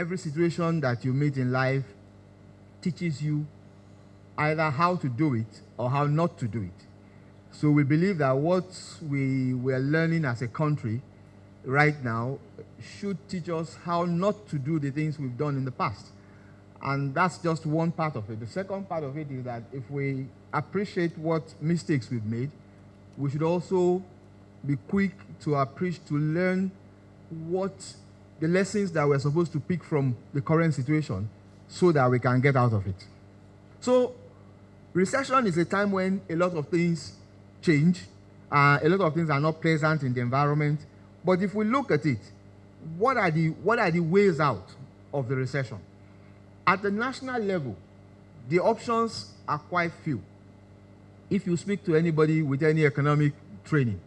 every situation that you meet in life teaches you either how to do it or how not to do it. So we believe that what we are learning as a country right now should teach us how not to do the things we've done in the past. And that's just one part of it. The second part of it is that if we appreciate what mistakes we've made, we should also be quick to learn what the lessons that we're supposed to pick from the current situation so that we can get out of it. So recession is a time when a lot of things change. A lot of things are not pleasant in the environment. But if we look at it, what are the ways out of the recession? At the national level, the options are quite few. If you speak to anybody with any economic training,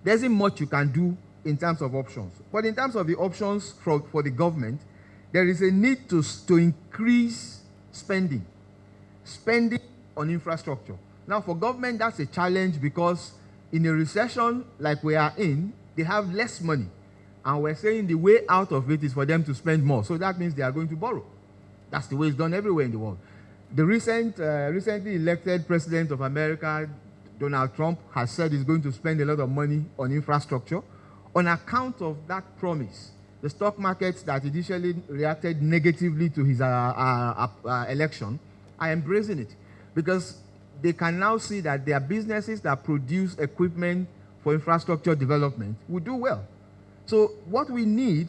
there isn't much you can do in terms of options. But in terms of the options for the government, there is a need to increase spending on infrastructure. Now, for government, that's a challenge because in a recession like we are in, they have less money. And we're saying the way out of it is for them to spend more. So that means they are going to borrow. That's the way it's done everywhere in the world. The recently elected president of America, Donald Trump, has said he's going to spend a lot of money on infrastructure. On account of that promise, the stock markets that initially reacted negatively to his election are embracing it because they can now see that their businesses that produce equipment for infrastructure development will do well. So what we need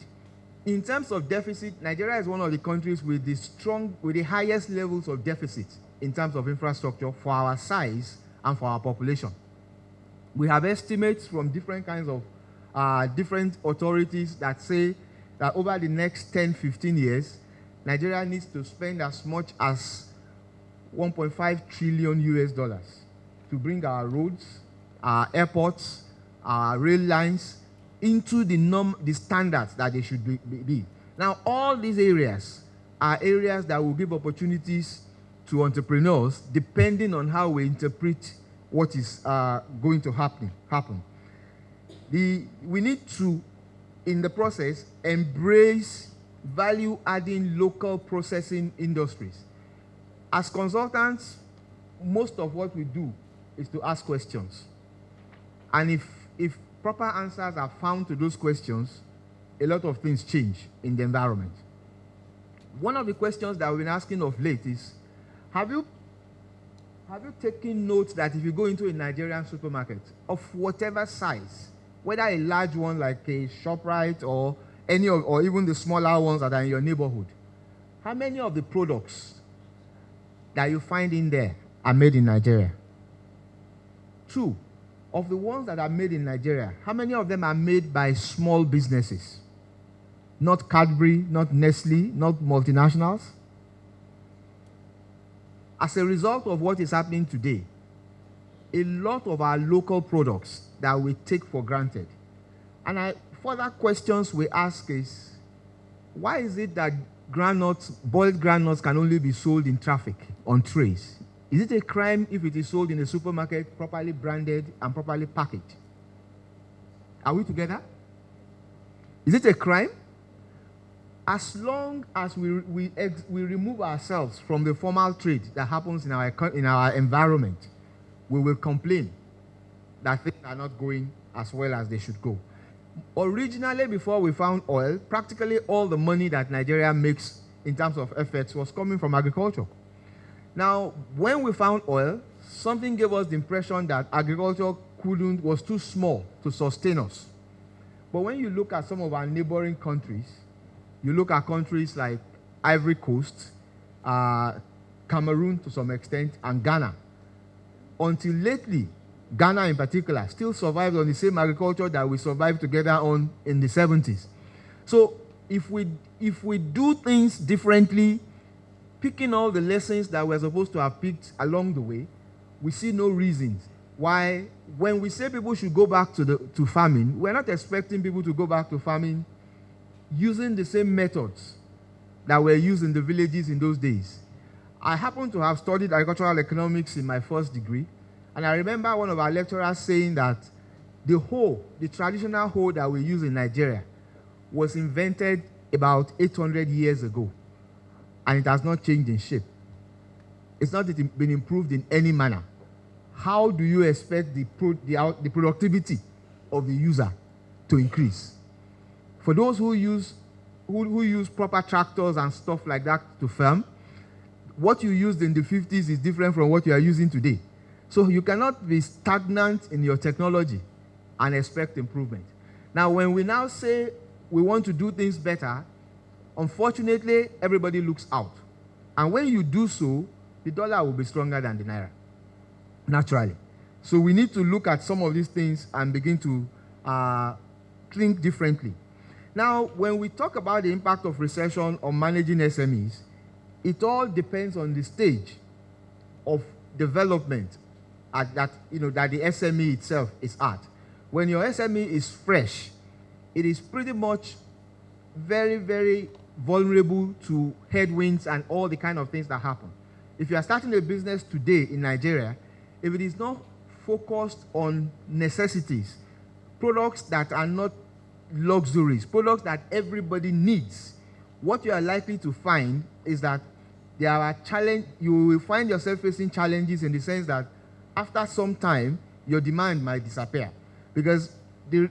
in terms of deficit, Nigeria is one of the countries with the highest levels of deficit in terms of infrastructure for our size and for our population. We have estimates from different kinds of different authorities that say that over the next 10, 15 years, Nigeria needs to spend as much as 1.5 trillion US dollars to bring our roads, our airports, our rail lines into the standards that they should be. Now, all these areas are areas that will give opportunities to entrepreneurs depending on how we interpret what is going to happen. We need to, in the process, embrace value-adding local processing industries. As consultants, most of what we do is to ask questions. And if proper answers are found to those questions, a lot of things change in the environment. One of the questions that we've been asking of late is, have you taken note that if you go into a Nigerian supermarket of whatever size, whether a large one like a ShopRite or even the smaller ones that are in your neighborhood, how many of the products that you find in there are made in Nigeria? 2, of the ones that are made in Nigeria, how many of them are made by small businesses? Not Cadbury, not Nestle, not multinationals. As a result of what is happening today, a lot of our local products that we take for granted. And further questions we ask is, why is it that boiled groundnuts can only be sold in traffic on trays? Is it a crime if it is sold in a supermarket, properly branded and properly packaged? Are we together? Is it a crime? As long as we remove ourselves from the formal trade that happens in our environment, we will complain that things are not going as well as they should go. Originally, before we found oil, practically all the money that Nigeria makes in terms of efforts was coming from agriculture. Now, when we found oil, something gave us the impression that agriculture was too small to sustain us. But when you look at some of our neighboring countries, you look at countries like Ivory Coast, Cameroon to some extent, and Ghana. Until lately, Ghana in particular still survived on the same agriculture that we survived together on in the 70s. So if we do things differently, picking all the lessons that we're supposed to have picked along the way, we see no reasons why, when we say people should go back to farming, we're not expecting people to go back to farming using the same methods that were used in the villages in those days. I happen to have studied agricultural economics in my first degree, and I remember one of our lecturers saying that the traditional hoe that we use in Nigeria, was invented about 800 years ago, and it has not changed in shape. It's not been improved in any manner. How do you expect the productivity of the user to increase? For those who use proper tractors and stuff like that to farm, what you used in the 50s is different from what you are using today. So you cannot be stagnant in your technology and expect improvement. Now, when we now say we want to do things better, unfortunately, everybody looks out. And when you do so, the dollar will be stronger than the naira, naturally. So we need to look at some of these things and begin to think differently. Now, when we talk about the impact of recession on managing SMEs, it all depends on the stage of development that the SME itself is at. When your SME is fresh, it is pretty much very, very vulnerable to headwinds and all the kind of things that happen. If you are starting a business today in Nigeria, if it is not focused on necessities, products that are not luxuries, products that everybody needs, what you are likely to find is that you will find yourself facing challenges in the sense that after some time, your demand might disappear. Because the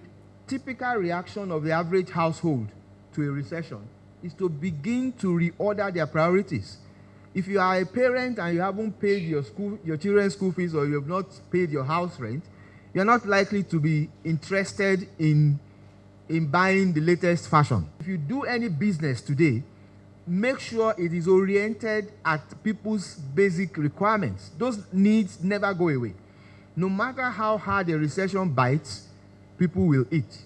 typical reaction of the average household to a recession is to begin to reorder their priorities. If you are a parent and you haven't paid your children's school fees, or you have not paid your house rent, you're not likely to be interested in buying the latest fashion. If you do any business today, make sure it is oriented at people's basic requirements. Those needs never go away. No matter how hard a recession bites, people will eat.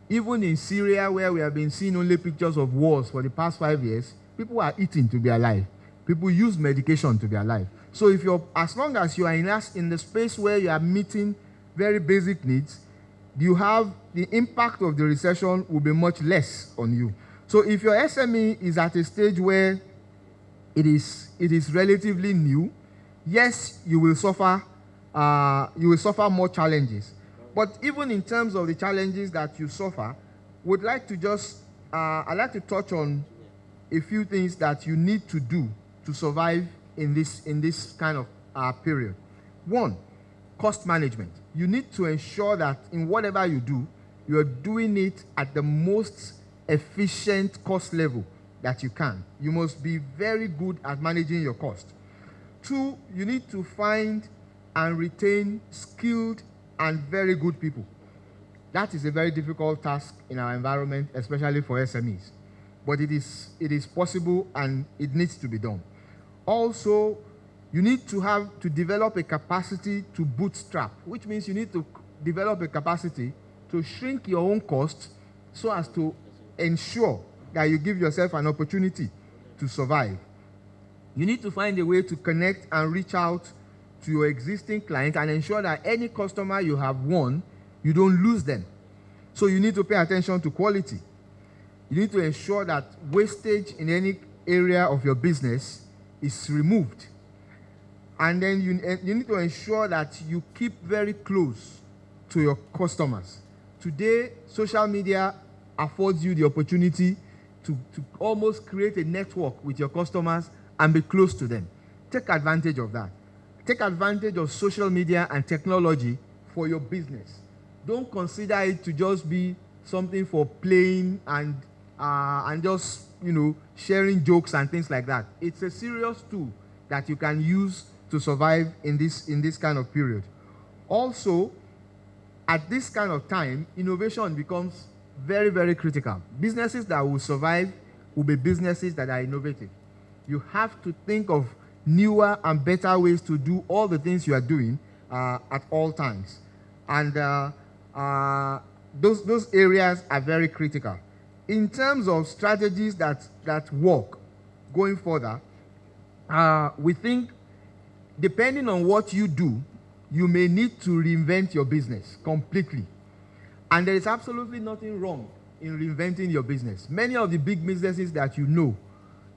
Even in Syria, where we have been seeing only pictures of wars for the past 5 years, people are eating to be alive. People use medication to be alive. So as long as you are in the space where you are meeting very basic needs, the impact of the recession will be much less on you. So if your SME is at a stage where it is relatively new, yes, you will suffer more challenges. But even in terms of the challenges that you suffer, I'd like to touch on a few things that you need to do to survive in this kind of period. One, cost management. You need to ensure that in whatever you do, you're doing it at the most efficient cost level that you can. You must be very good at managing your cost. Two, you need to find and retain skilled and very good people. That is a very difficult task in our environment, especially for SMEs. But it is possible and it needs to be done. Also, you need to develop a capacity to bootstrap, which means you need to develop a capacity to shrink your own costs so as to ensure that you give yourself an opportunity to survive. You need to find a way to connect and reach out to your existing clients and ensure that any customer you have won, you don't lose them. So you need to pay attention to quality. You need to ensure that wastage in any area of your business is removed. And then you need to ensure that you keep very close to your customers. Today, social media affords you the opportunity to almost create a network with your customers and be close to them. Take advantage of that. Take advantage of social media and technology for your business. Don't consider it to just be something for playing and just sharing jokes and things like that. It's a serious tool that you can use to survive in this kind of period. Also, at this kind of time, innovation becomes very, very critical. Businesses that will survive will be businesses that are innovative. You have to think of newer and better ways to do all the things you are doing at all times. And those areas are very critical. In terms of strategies that work going further, we think depending on what you do, you may need to reinvent your business completely. And there is absolutely nothing wrong in reinventing your business. Many of the big businesses that you know,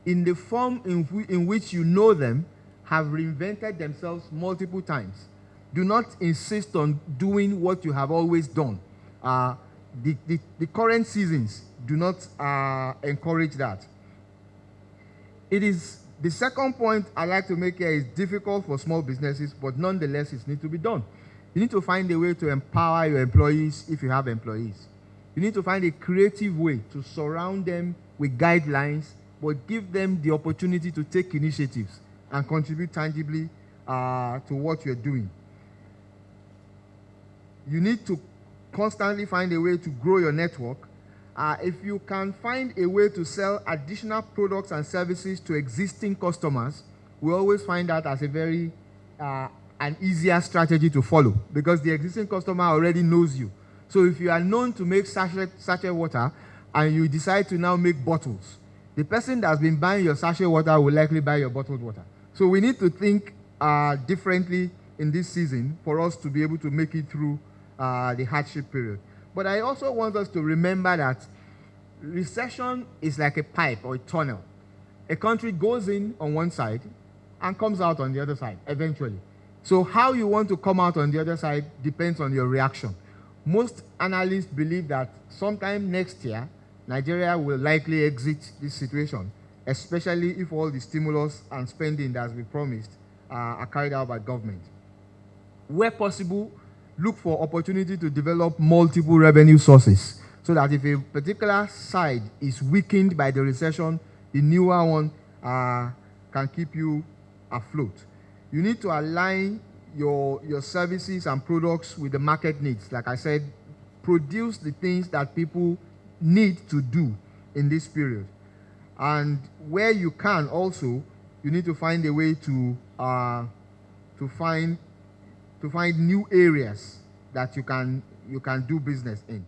in the form in which you know them, have reinvented themselves multiple times. Do not insist on doing what you have always done. The current seasons do not encourage that. It is the second point I like to make here is difficult for small businesses, but nonetheless it needs to be done. You need to find a way to empower your employees if you have employees. You need to find a creative way to surround them with guidelines, but give them the opportunity to take initiatives and contribute tangibly to what you're doing. You need to constantly find a way to grow your network. If you can find a way to sell additional products and services to existing customers, we always find that as a very an easier strategy to follow, because the existing customer already knows you. So if you are known to make sachet water and you decide to now make bottles, the person that's been buying your sachet water will likely buy your bottled water. So we need to think differently in this season for us to be able to make it through the hardship period. But I also want us to remember that recession is like a pipe or a tunnel. A country goes in on one side and comes out on the other side eventually. So how you want to come out on the other side depends on your reaction. Most analysts believe that sometime next year, Nigeria will likely exit this situation, especially if all the stimulus and spending that has been promised are carried out by government. Where possible, look for opportunity to develop multiple revenue sources so that if a particular side is weakened by the recession, the newer one can keep you afloat. You need to align your services and products with the market needs. Like I said, produce the things that people need to do in this period. And where you can also, you need to find a way to find new areas that you can do business in.